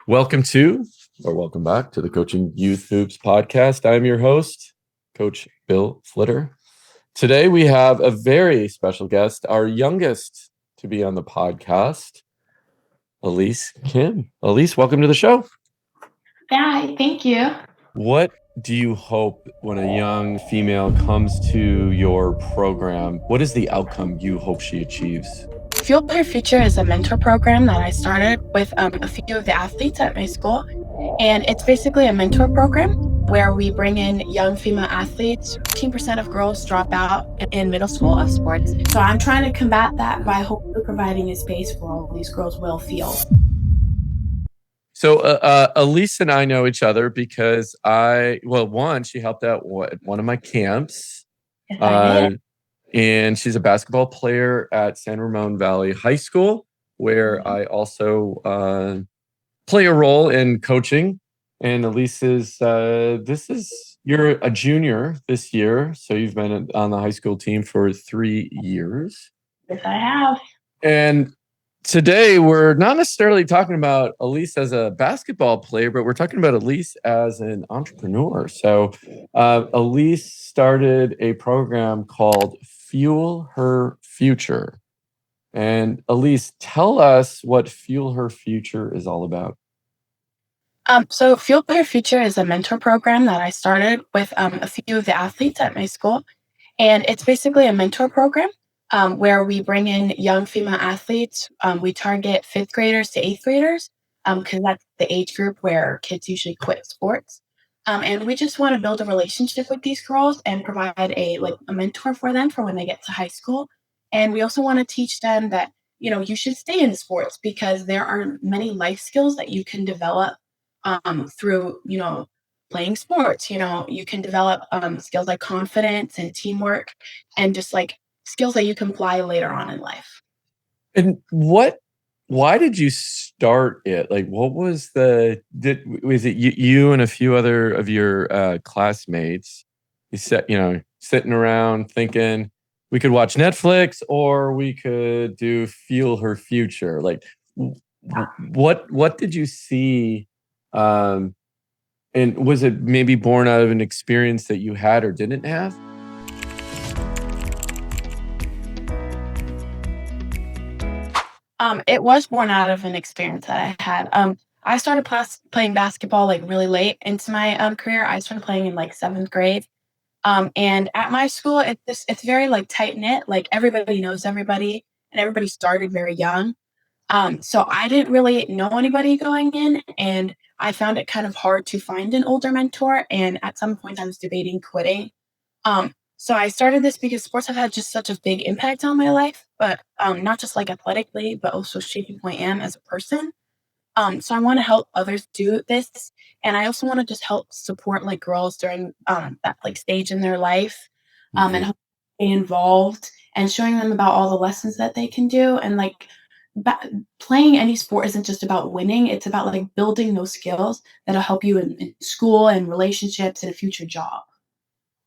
Welcome back to the Coaching Youth Hoops podcast. I'm your host, Coach Bill Flitter. Today we have a very special guest, our youngest to be on the podcast, Elise Kim. Elise, welcome to the show. Hi, thank you. What do you hope when a young female comes to your program? What is the outcome you hope she achieves? FuelHer Future is a mentor program that I started with a few of the athletes at my school. And it's basically a mentor program where we bring in young female athletes. 15% of girls drop out in middle school of sports. So I'm trying to combat that by hopefully providing a space where all these girls will feel. So Elise and I know each other because she helped out at one of my camps. Yes, I did. And she's a basketball player at San Ramon Valley High School, where I also play a role in coaching. And Elise you're a junior this year, so you've been on the high school team for 3 years. Yes, I have. And today we're not necessarily talking about Elise as a basketball player, but we're talking about Elise as an entrepreneur. So Elise started a program called FuelHer Future. And Elise, tell us what FuelHer Future is all about. So FuelHer Future is a mentor program that I started with a few of the athletes at my school. And it's basically a mentor program where we bring in young female athletes. We target 5th graders to 8th graders because that's the age group where kids usually quit sports. And we just want to build a relationship with these girls and provide a mentor for them for when they get to high school. And we also want to teach them that, you should stay in sports because there are many life skills that you can develop through, playing sports. You can develop skills like confidence and teamwork and just like skills that you can apply later on in life. And why did you start it? Like, what was was it you and a few other of your classmates? You sitting around thinking we could watch Netflix or we could do FuelHer Future. Like, what did you see? And was it maybe born out of an experience that you had or didn't have? It was born out of an experience that I had. I started playing basketball really late into my career. I started playing in 7th grade. And at my school, it's very tight knit. Everybody knows everybody, and everybody started very young. So I didn't really know anybody going in, and I found it kind of hard to find an older mentor. And at some point, I was debating quitting. So I started this because sports have had just such a big impact on my life, but not just athletically, but also shaping who I am as a person. So I want to help others do this, and I also want to just help support girls during that stage in their life, and help them stay involved and showing them about all the lessons that they can do. And playing any sport isn't just about winning; it's about building those skills that'll help you in school and relationships and a future job.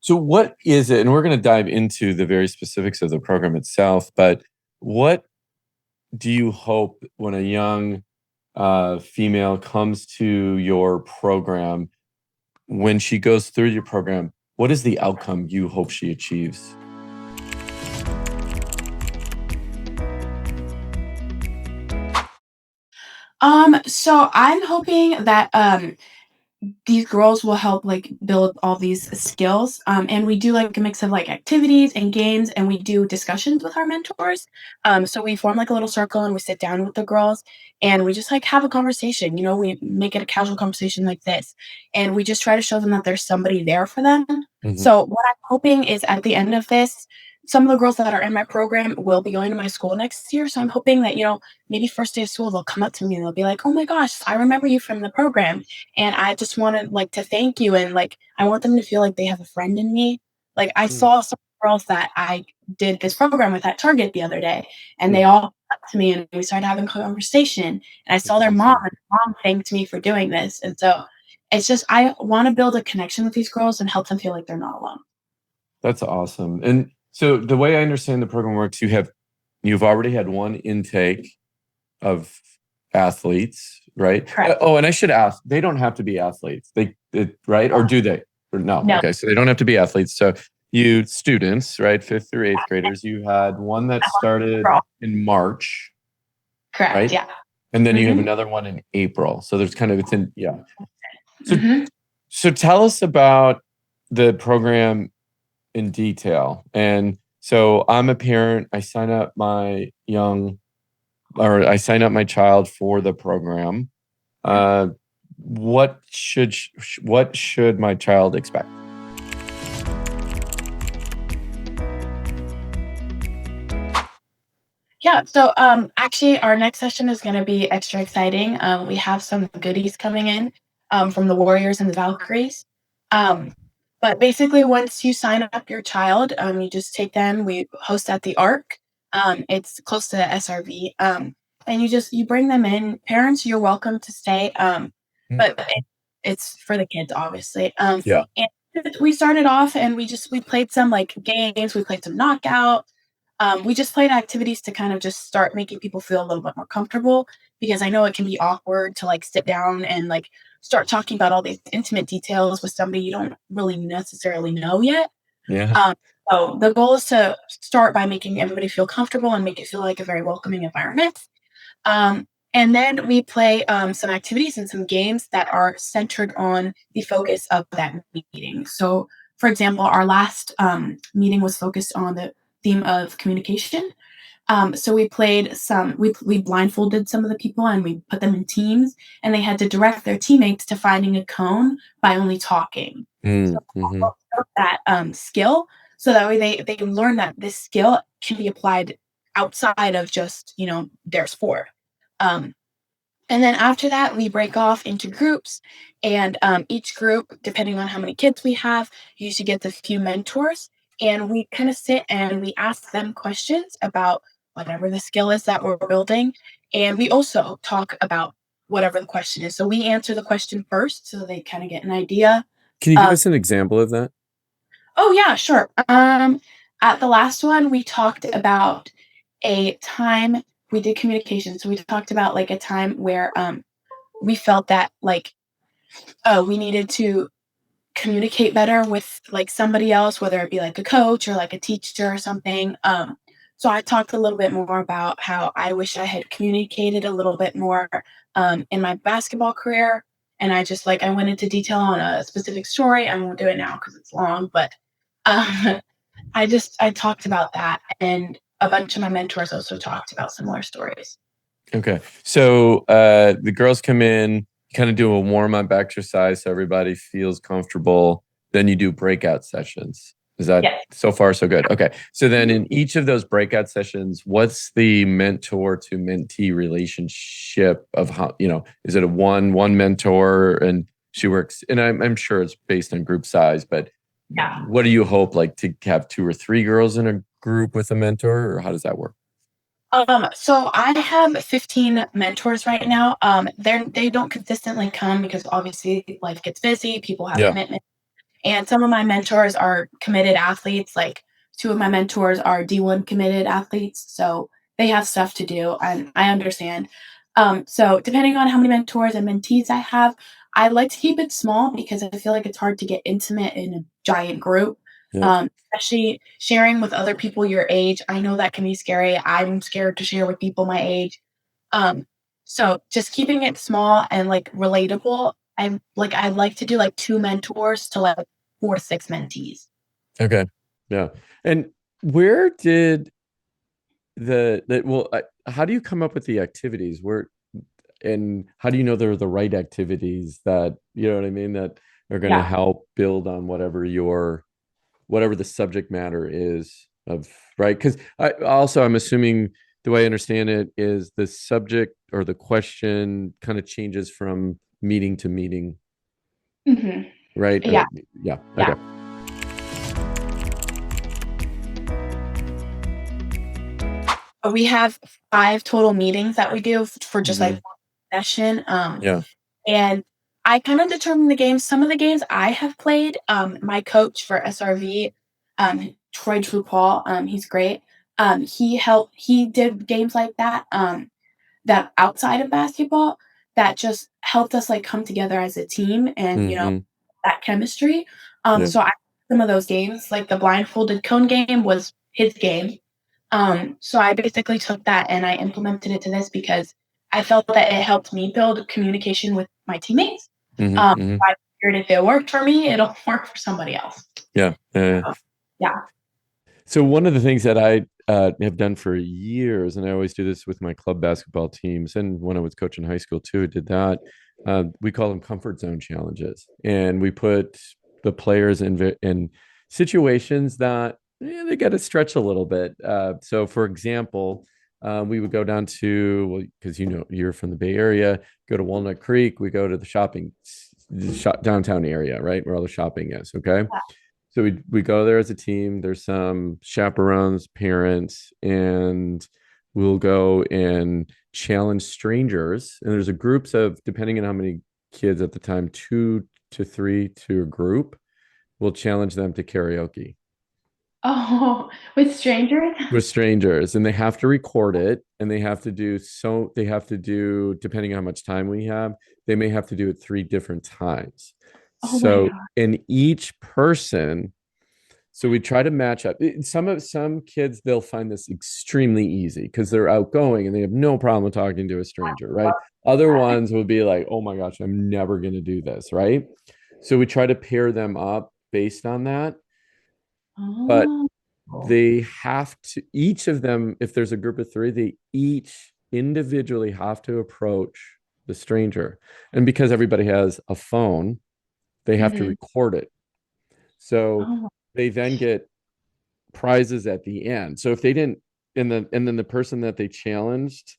So what is it? And we're going to dive into the very specifics of the program itself, but what do you hope when a young female comes to your program, when she goes through your program, what is the outcome you hope she achieves? So I'm hoping that these girls will help build all these skills. And we do a mix of activities and games, and we do discussions with our mentors. So we form a little circle and we sit down with the girls and we just have a conversation. We make it a casual conversation like this, and we just try to show them that there's somebody there for them. Mhm. So what I'm hoping is at the end of this, some of the girls that are in my program will be going to my school next year. So I'm hoping that, maybe first day of school, they'll come up to me and they'll be like, "Oh my gosh, I remember you from the program. And I just wanted to thank you." And I want them to feel like they have a friend in me. I saw some girls that I did this program with at Target the other day, and they all came up to me and we started having a conversation. And I saw their mom, and mom thanked me for doing this. And so it's just, I want to build a connection with these girls and help them feel like they're not alone. That's awesome. And so the way I understand the program works, you've already had one intake of athletes right? Correct. Oh, and I should ask, they don't have to be athletes. Right? Or do they? Or no. No. Okay. So they don't have to be athletes. So you students, right? Fifth through eighth graders, you had one that started in March, Correct. right? Yeah. And then you have Mm-hmm. another one in April. So there's kind of, it's in, yeah. So, Mm-hmm. so tell us about the program in detail. And so I'm a parent. I sign up my child for the program. Uh, what should my child expect? Yeah, so actually our next session is going to be extra exciting. We have some goodies coming in from the Warriors and the Valkyries. Um, but basically, once you sign up your child, you just take them. We host at the Arc. It's close to the SRV. And you bring them in. Parents, you're welcome to stay. But it's for the kids, obviously. Yeah. And we started off and we played some like games. We played some knockout. We just played activities to kind of just start making people feel a little bit more comfortable because I know it can be awkward to like sit down and like start talking about all these intimate details with somebody you don't really necessarily know yet. Yeah. Um, so the goal is to start by making everybody feel comfortable and make it feel like a very welcoming environment. And then we play some activities and some games that are centered on the focus of that meeting. So, for example, our last meeting was focused on the theme of communication. So we blindfolded some of the people and we put them in teams, and they had to direct their teammates to finding a cone by only talking. So Mm-hmm. that skill, so that way they can learn that this skill can be applied outside of just their sport. Um, and then after that, we break off into groups, and each group, depending on how many kids we have, usually gets a few mentors. And we kind of sit and we ask them questions about whatever the skill is that we're building. And we also talk about whatever the question is. So we answer the question first so they kind of get an idea. Can you give Um, us an example of that? oh, yeah, sure. At the last one, we talked about a time we did communication. So we talked about like a time where we felt that like we needed to communicate better with like somebody else, whether it be like a coach or like a teacher or something. So I talked a little bit more about how I wish I had communicated a little bit more in my basketball career. And I went into detail on a specific story. I won't do it now because it's long, but um, I talked about that, and a bunch of my mentors also talked about similar stories. Okay. So the girls come in, kind of do a warm up exercise so everybody feels comfortable. Then you do breakout sessions. Is that Yes. so far so good? Okay. So then in each of those breakout sessions, what's the mentor to mentee relationship of how, is it a one mentor and she works, and I'm sure it's based on group size, but Yeah. what do you hope, like to have two or three girls in a group with a mentor, or how does that work? So I have 15 mentors right now. They don't consistently come because obviously life gets busy, people have Yeah. commitments. And some of my mentors are committed athletes. Like two of my mentors are D1 committed athletes. So they have stuff to do, and I understand. So depending on how many mentors and mentees I have, I like to keep it small because I feel like it's hard to get intimate in a giant group. Yeah. Especially sharing with other people your age. I know that can be scary. I'm scared to share with people my age. Um, so just keeping it small and like relatable. I'd like to do like two mentors to like 4 to 6 mentees. Okay. Yeah. And where did how do you come up with the activities? And how do you know they're the right activities that, you know what I mean, that are going to Yeah. help build on whatever the subject matter is of, right? Because I'm assuming the way I understand it is the subject or the question kind of changes from meeting to meeting, Hmm. right? Yeah. Yeah. Yeah. Okay. We have 5 total meetings that we do for just like Mhm. one session. Yeah. And I kind of determine the games. Some of the games I have played, my coach for SRV, Troy True Paul, he's great. He did games like that, that outside of basketball. that just helped us like come together as a team and, Mhm. that chemistry. Yeah. So I some of those games, like the blindfolded cone game was his game. So I basically took that and I implemented it to this because I felt that it helped me build communication with my teammates. Mhm, mhm. I figured if it worked for me, it'll work for somebody else. Yeah, yeah, yeah. So, yeah. So one of the things that I have done for years, and I always do this with my club basketball teams, and when I was coaching high school too, I did that. We call them comfort zone challenges, and we put the players in situations that they got to stretch a little bit. So, for example, we would go down to, well, because you're from the Bay Area, go to Walnut Creek. We go to the downtown area, right, where all the shopping is. Okay, so we go there as a team. There's some chaperones, parents, and we'll go and challenge strangers. And there's a groups of, depending on how many kids at the time, 2 to 3 to a group. We'll challenge them to karaoke Oh, with strangers? with strangers, and they have to record it, and they have to do, depending on how much time we have, they may have to do it 3 different times. Oh my So god. in each person, so we try to match up. Some kids, they'll find this extremely easy because they're outgoing and they have no problem talking to a stranger, right? Other ones will be like, "Oh my gosh, I'm never going to do this," right? So we try to pair them up based on that, but Oh. they have to, each of them, if there's a group of three, they each individually have to approach the stranger. And because everybody has a phone, they have to Mhm. record it. So Oh. they then get prizes at the end. So if they didn't, and then the person that they challenged,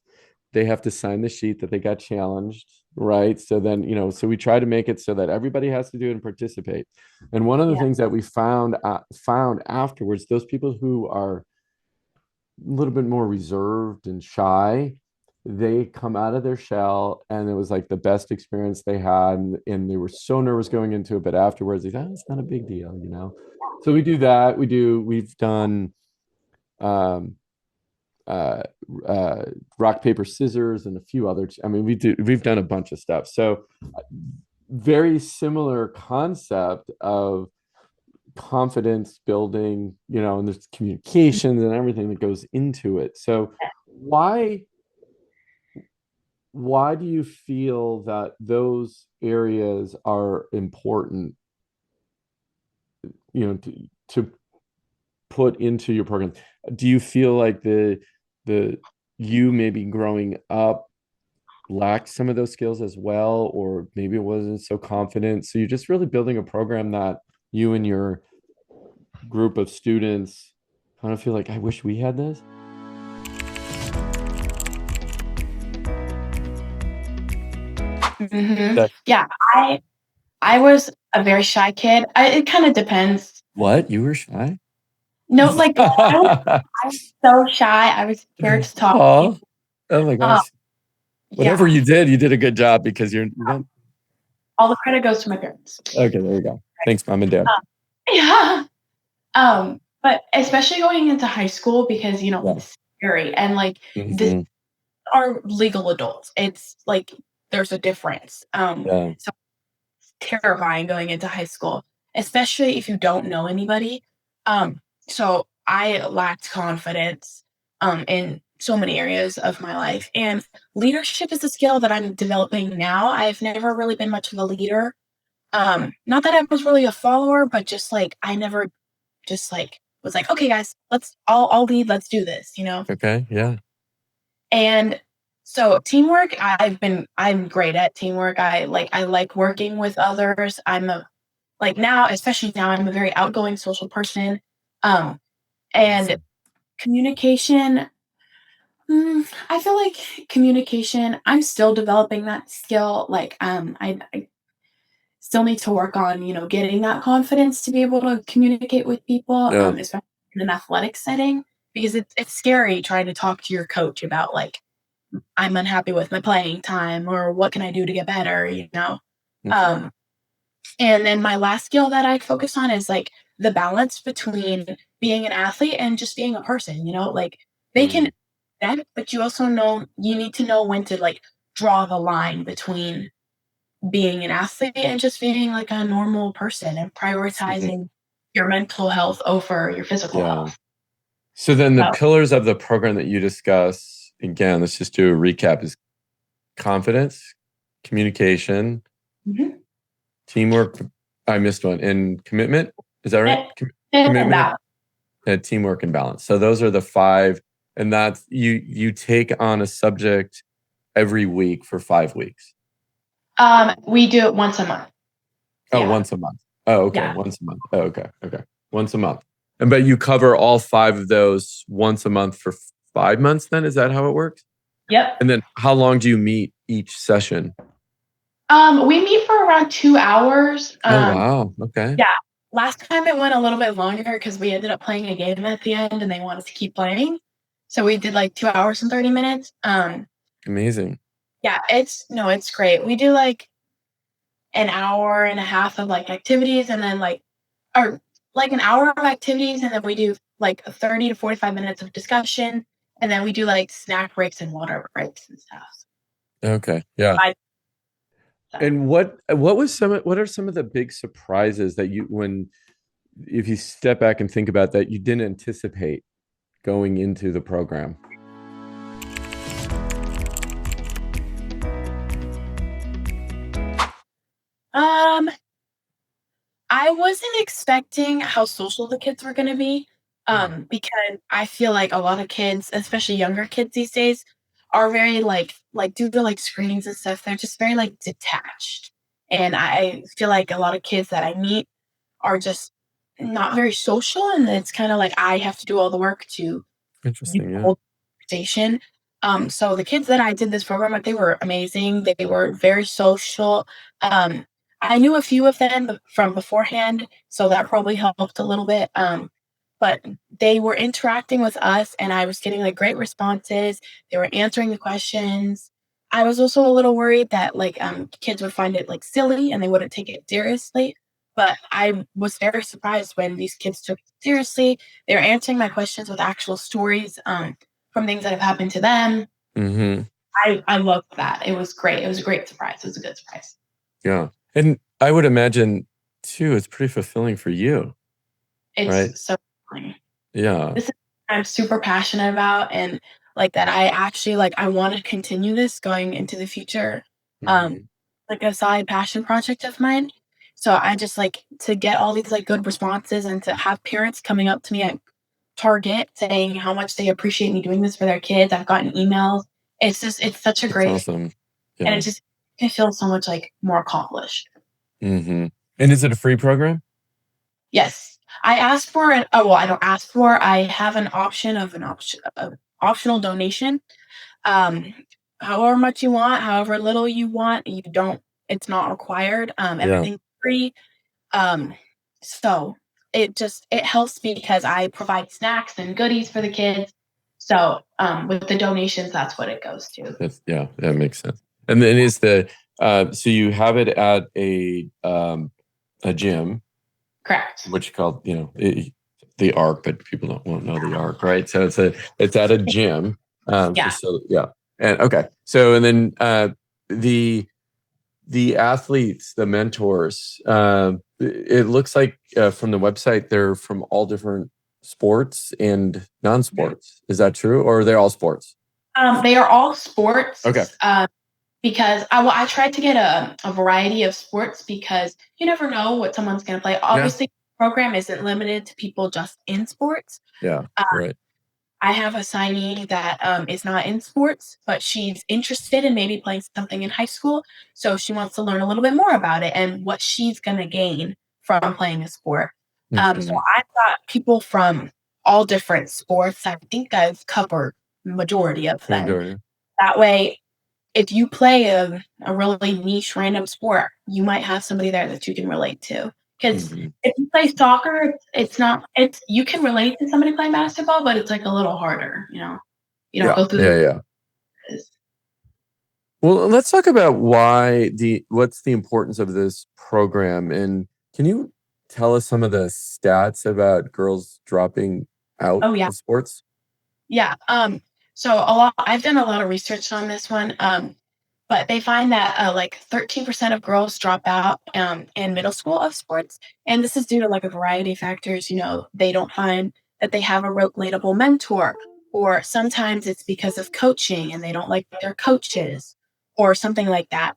they have to sign the sheet that they got challenged, right? So then, so we try to make it so that everybody has to do it and participate. And one of the Yeah. things that we found afterwards, those people who are a little bit more reserved and shy, they come out of their shell, and it was like the best experience they had, and they were so nervous going into it, but afterwards they thought, it's not a big deal. So we do that. We've done um uh uh rock paper scissors and a few other, I mean, we've done a bunch of stuff. So very similar concept of confidence building, and there's communications and everything that goes into it. So why do you feel that those areas are important, to put into your program? Do you feel like the you maybe growing up lacked some of those skills as well, or maybe it wasn't so confident? So you're just really building a program that you and your group of students kind of feel like, I wish we had this. That Yeah, I was a very shy kid. It kind of depends. what, you were shy? No, like I was so shy. I was scared to talk to Oh, people. oh my Um, gosh. Whatever yeah, you did a good job, because you don't. all the credit goes to my parents. Okay, there you go. Thanks, mom and dad. Yeah. But especially going into high school because Yeah. it's scary and like this Hmm. are legal adults. It's like there's a difference. Yeah. So it's terrifying going into high school, especially if you don't know anybody. So I lacked confidence in so many areas of my life. And leadership is a skill that I'm developing now. I've never really been much of a leader. Not that I was really a follower, but just like I never just like was like, okay, guys, I'll lead, let's do this. Okay. Yeah. And so teamwork, I'm great at teamwork. I like working with others. Now, especially now, I'm a very outgoing social person. Um, and Awesome. communication, I feel like communication, I'm still developing that skill. I still need to work on, getting that confidence to be able to communicate with people, Yeah. especially in an athletic setting, because it's scary trying to talk to your coach about like I'm unhappy with my playing time or what can I do to get better. Mhm. Um, and then my last skill that I focus on is like the balance between being an athlete and just being a person. Like they can Mm. that, but you also know you need to know when to like draw the line between being an athlete and just being like a normal person and Mhm. prioritizing your mental health over your physical Yeah. health. So then the So, pillars of the program that you discuss, again, let's just do a recap, is confidence, communication, mhm. teamwork. I missed one. And commitment. Is that right? And Commitment, balance. and teamwork, and balance. So those are the five. And that's you take on a subject every week for 5 weeks. We do it once a month. Oh, Yeah. once a month. Oh, okay. Yeah. Once a month. Oh, okay. Okay. Once a month. And but you cover all five of those once a month for 5 months then? Is that how it works? Yep. And then how long do you meet each session? We meet for around 2 hours. Oh, wow. Okay. Yeah. Last time it went a little bit longer because we ended up playing a game at the end and they wanted to keep playing. So we did like 2 hours and 30 minutes. Amazing. Yeah, it's no, it's great. We do like an hour and a half of like activities and then or like an hour of activities and then we do like 30 to 45 minutes of discussion and then we do like snack breaks and water breaks and stuff. Okay. Yeah. I, so. And what are some of the big surprises that you when if you step back and think about that you didn't anticipate going into the program? Um, I wasn't expecting how social the kids were gonna be, Mm. because I feel like a lot of kids, especially younger kids these days, are very like due to like screens and stuff, they're just very like detached. And I feel like a lot of kids that I meet are just not very social, and it's kind of like I have to do all the work to you Interesting. Yeah. hold conversation. So the kids that I did this program with, they were amazing. They were very social. Um, I knew a few of them from beforehand, so that probably helped a little bit. But they were interacting with us, and I was getting like great responses. They were answering the questions. I was also a little worried that kids would find it like silly and they wouldn't take it seriously. But I was very surprised when these kids took it seriously. They were answering my questions with actual stories from things that have happened to them. Mm-hmm. I loved that. It was great. It was a great surprise. It was a good surprise. Yeah. And I would imagine too, it's pretty fulfilling for you, right? It's so funny. Yeah. This is what I'm super passionate about, and like that I actually I want to continue this going into the future. Um, Hmm. like a side passion project of mine. So I just like to get all these like good responses and to have parents coming up to me at Target saying how much they appreciate me doing this for their kids. I've gotten emails. It's such a That's great, awesome. and it Yeah. just I feel so much like more accomplished. Hmm. And is it a free program? Yes. I asked for an oh well, I don't ask for. I have an option of an option of optional donation. Um, However much you want, however little you want, you don't it's not required. Yeah. Everything's free. Um, so it helps me because I provide snacks and goodies for the kids. So with the donations, that's what it goes to. Yeah, that makes sense. And then is the so you have it at a gym, Correct. which you call, the arc, but people won't know the arc, right? So it's at a gym. Yeah. So yeah. And okay. So and then the the athletes, the mentors, it looks like from the website they're from all different sports and non-sports. Is that true, or are they all sports? They are all sports. Okay. Because I tried to get a variety of sports because you never know what someone's going to play. Yeah. Obviously, the program isn't limited to people just in sports. Yeah. Uh, Right. I have a signee that is not in sports, but she's interested in maybe playing something in high school. So she wants to learn a little bit more about it and what she's going to gain from playing a sport. So Mhm. I've got people from all different sports. I think I've covered majority of them. Pandora. That way, if you play a really niche random sport, you might have somebody there that you can relate to. Because Mhm. if you play soccer, it's not it's you can relate to somebody playing basketball, but it's like a little harder, you know. You don't Yeah. go through Yeah. Yeah. this. Well, let's talk about what's the importance of this program, and can you tell us some of the stats about girls dropping out Oh yeah. of sports? Yeah. So I've done a lot of research on this one. but they find that like 13% of girls drop out in middle school of sports. And this is due to like a variety of factors. They don't find that they have a relatable mentor, or sometimes it's because of coaching and they don't like their coaches or something like that.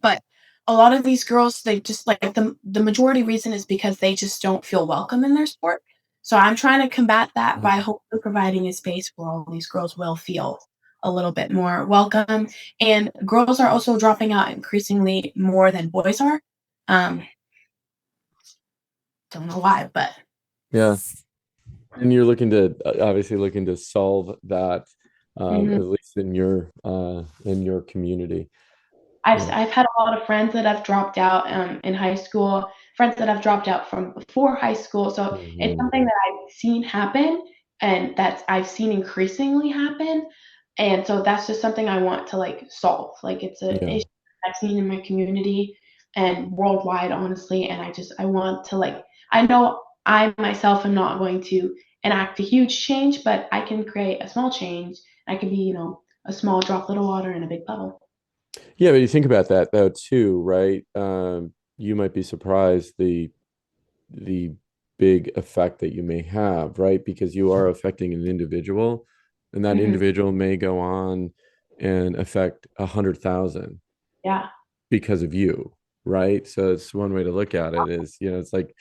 But a lot of these girls, they just like the majority reason is because they just don't feel welcome in their sport. So I'm trying to combat that by Mhm. hopefully providing a space where all these girls will feel a little bit more welcome. And girls are also dropping out increasingly more than boys are. Um, don't know why, but Yeah. And you're looking to obviously looking to solve that, mhm. at least in your community. I've Yeah. I've had a lot of friends that have dropped out in high school, friends that have dropped out from before high school. So it's Mhm. something that I've seen happen, and that I've seen increasingly happen. And so that's just something I want to like solve. Like it's a Yeah. issue I've seen in my community and worldwide, honestly. And I want to like, I know I myself am not going to enact a huge change, but I can create a small change. I can be, a small droplet of water in a big puddle. Yeah, but you think about that though too, right? You might be surprised the big effect that you may have, right? Because you are affecting an individual, and that Mhm. individual may go on and affect 100,000 Yeah. because of you, right? So it's one way to look at it is, it's like,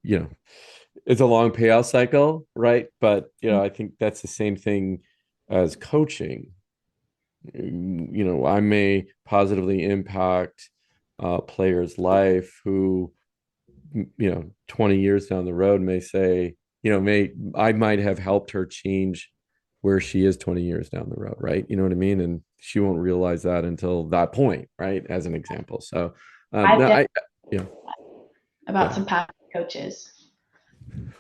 you know, it's a long payout cycle, right? But, I think that's the same thing as coaching. I may positively impact a player's life who 20 years down the road may say, may I might have helped her change where she is 20 years down the road, right? You know what I mean? And she won't realize that until that point, right? As an example. So, I've no, been yeah, about yeah. some past coaches.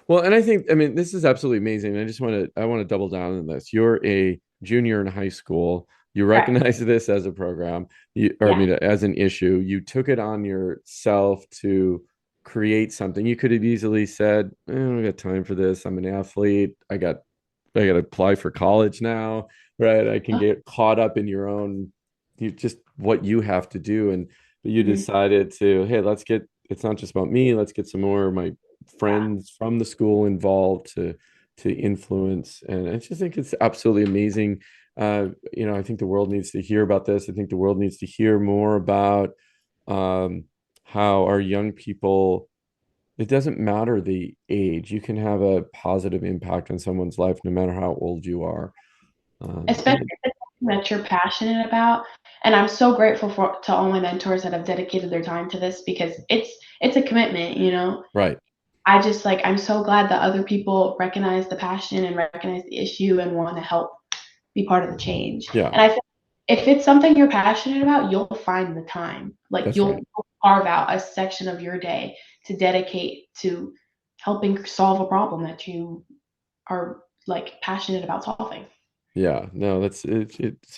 Well, and I mean, this is absolutely amazing. I want to double down on this. You're a junior in high school. You Correct. recognize this as a program, or I Yeah. mean, as an issue. You took it on yourself to create something. You could have easily said, I don't got time for this. I'm an athlete. I got to apply for college now, right? I can get caught up in your own, just what you have to do. And but you Mhm. decided to, hey, it's not just about me. Let's get some more of my Yeah. friends from the school involved to influence. And I just think it's absolutely amazing. I think the world needs to hear about this. I think the world needs to hear more about um, how our young people, it doesn't matter the age, you can have a positive impact on someone's life no matter how old you are. Especially And if it's something that you're passionate about. And I'm so grateful to all my mentors that have dedicated their time to this because it's a commitment. right. I just like I'm so glad that other people recognize the passion and recognize the issue and want to help be part of the change. Yeah, And I think if it's something you're passionate about, you'll find the time. Like that's you'll right. carve out a section of your day to dedicate to helping solve a problem that you are like passionate about solving. Yeah, no, it's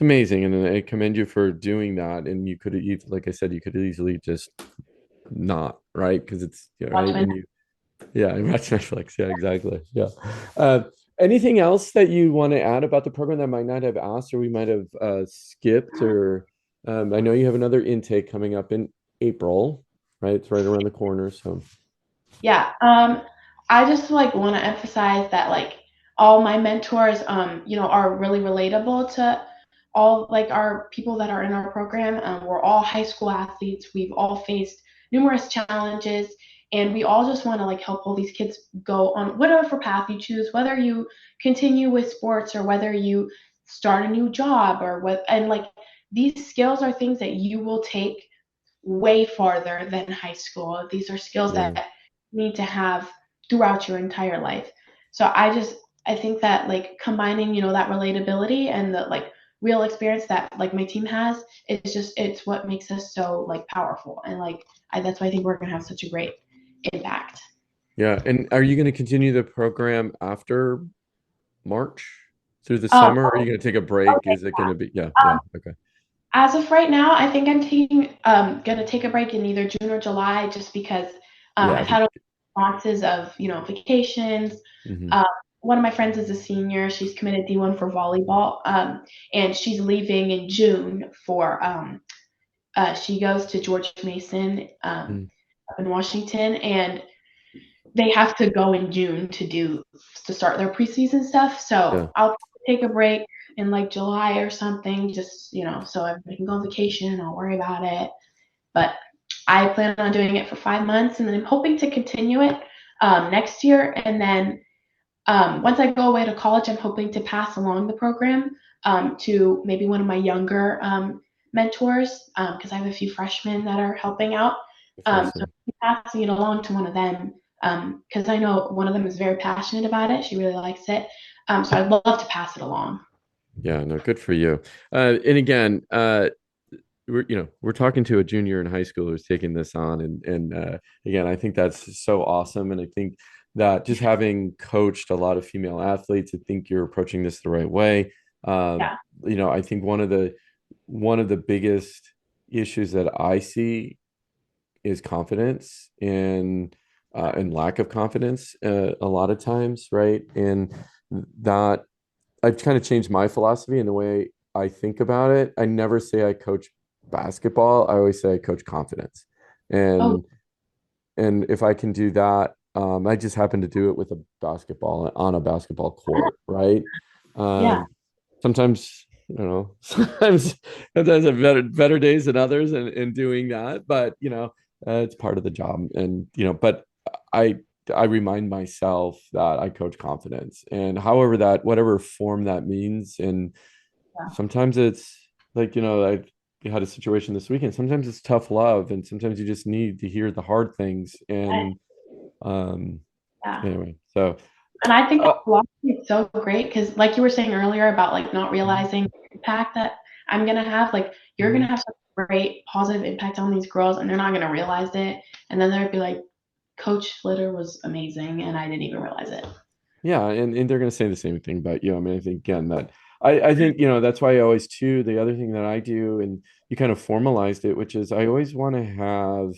amazing, and I commend you for doing that. And you could have, like I said, you could easily just not, right? Because it's Watch right, my and yeah, and watch Netflix. Yeah, exactly. Yeah. Uh, Anything else that you want to add about the program that I might not have asked, or we might have skipped, or I know you have another intake coming up in April, right? It's right around the corner, so Yeah. I just like want to emphasize that like all my mentors, are really relatable to all like our people that are in our program. We're all high school athletes. We've all faced numerous challenges, and we all just want to like help all these kids go on whatever path you choose, whether you continue with sports or whether you start a new job or what. And like these skills are things that you will take way farther than high school. These are skills yeah, that you need to have throughout your entire life. So I think that like combining, that relatability and the like real experience that like my team has, it's what makes us so like powerful. And like that's why I think we're gonna have such a great impact. yeah. And are you going to continue the program after March through the Um, summer? Or are you going to take a break? okay. Is it going to be? Yeah, yeah. Um, Okay. as of right now, I think I'm taking gonna take a break in either June or July just because Yeah. I've had responses of vacations, Mhm. um, one of my friends is a senior. She's committed D1 for volleyball, and she's leaving in June for she goes to George Mason Mm, up in Washington, and they have to go in June to start their preseason stuff. yeah. So I'll take a break in like July or something, just so everybody can go on vacation. I'll worry about it. But I plan on doing it for 5 months, and then I'm hoping to continue it next year. And then once I go away to college, I'm hoping to pass along the program to maybe one of my younger mentors because I have a few freshmen that are helping out. That's So awesome. I'm passing it along to one of them because I know one of them is very passionate about it. She really likes it. So I'd love to pass it along. Yeah, no, good for you. And again, we're talking to a junior in high school who's taking this on, and again, I think that's so awesome, and I think that just having coached a lot of female athletes, I think you're approaching this the right way. Um, Yeah. I think one of the biggest issues that I see is confidence and lack of confidence a lot of times, right? And that I've kind of changed my philosophy in the way I think about it. I never say I coach basketball. I always say I coach confidence. Oh, And if I can do that, I just happen to do it with a basketball on a basketball court, right? yeah. Um, sometimes, sometimes I've better days than others in doing that, but it's part of the job. And but I I remind myself that I coach confidence, and whatever form that means. And Yeah. sometimes it's like, I had a situation this weekend. Sometimes it's tough love, and sometimes you just need to hear the hard things. And um, Yeah. anyway, so And I think that uh, philosophy is so great because, like you were saying earlier about like not realizing the impact that I'm gonna have, like you're gonna mhm. have such a great positive impact on these girls, and they're not gonna realize it, and then they'll be like, Coach Flitter was amazing, and I didn't even realize it. Yeah, and they're going to say the same thing about you. I mean, I think again that I think that's why I always too. The other thing that I do, and you kind of formalized it, which is I always want to have.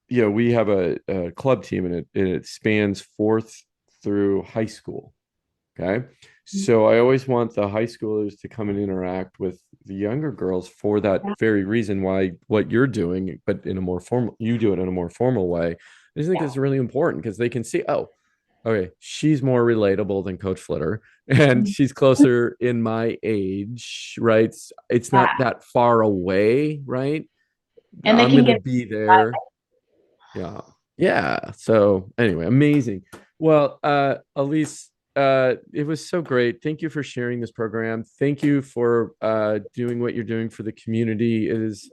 We have a club team, and it spans fourth through high school. Okay. So I always want the high schoolers to come and interact with the younger girls for that Yeah, very reason why what you're doing, but you do it in a more formal way. I just think yeah, it's really important because they can see, oh, okay, she's more relatable than Coach Flitter, and mhm, she's closer in my age, right? It's yeah. not that far away, right? And they I'm can gonna get be there. Yeah. Yeah. So anyway, amazing. Well, Elise, it was so great. Thank you for sharing this program. Thank you for doing what you're doing for the community. It is,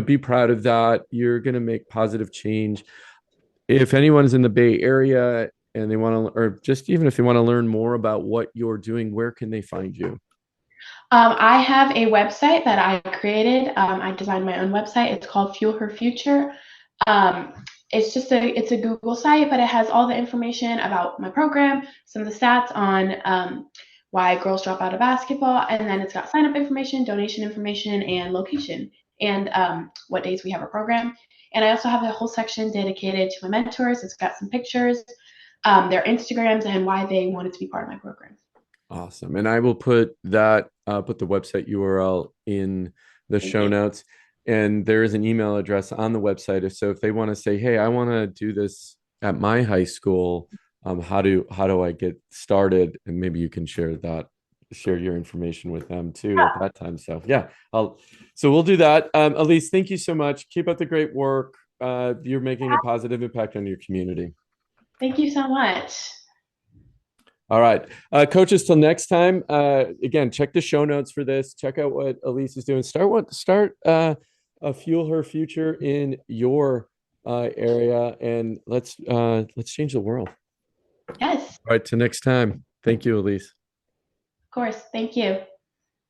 be proud of that. You're going to make positive change. If anyone's in the Bay Area and they want to, or just even if they want to learn more about what you're doing, where can they find you? I have a website that I created. I designed my own website. It's called Fuel Her Future. Um, it's a Google site, but it has all the information about my program, some of the stats on why girls drop out of basketball, and then it's got sign up information, donation information, and location, and what days we have a program. And I also have a whole section dedicated to my mentors. It's got some pictures, their Instagrams, and why they wanted to be part of my program. Awesome. And I will put the website URL in the Thank show you. notes. And there is an email address on the website. If they want to say, hey, I want to do this at my high school, how do I get started? And maybe you can share your information with them too at that time. So yeah, so we'll do that. Elise, thank you so much. Keep up the great work. You're making a positive impact on your community. Thank you so much. All right. Coaches, till next time. Again, check the show notes for this. Check out what Elise is doing. Start a Fuel Her Future in your area, and let's change the world. Yes, All right, till next time. Thank you, Elise. of course. Thank you.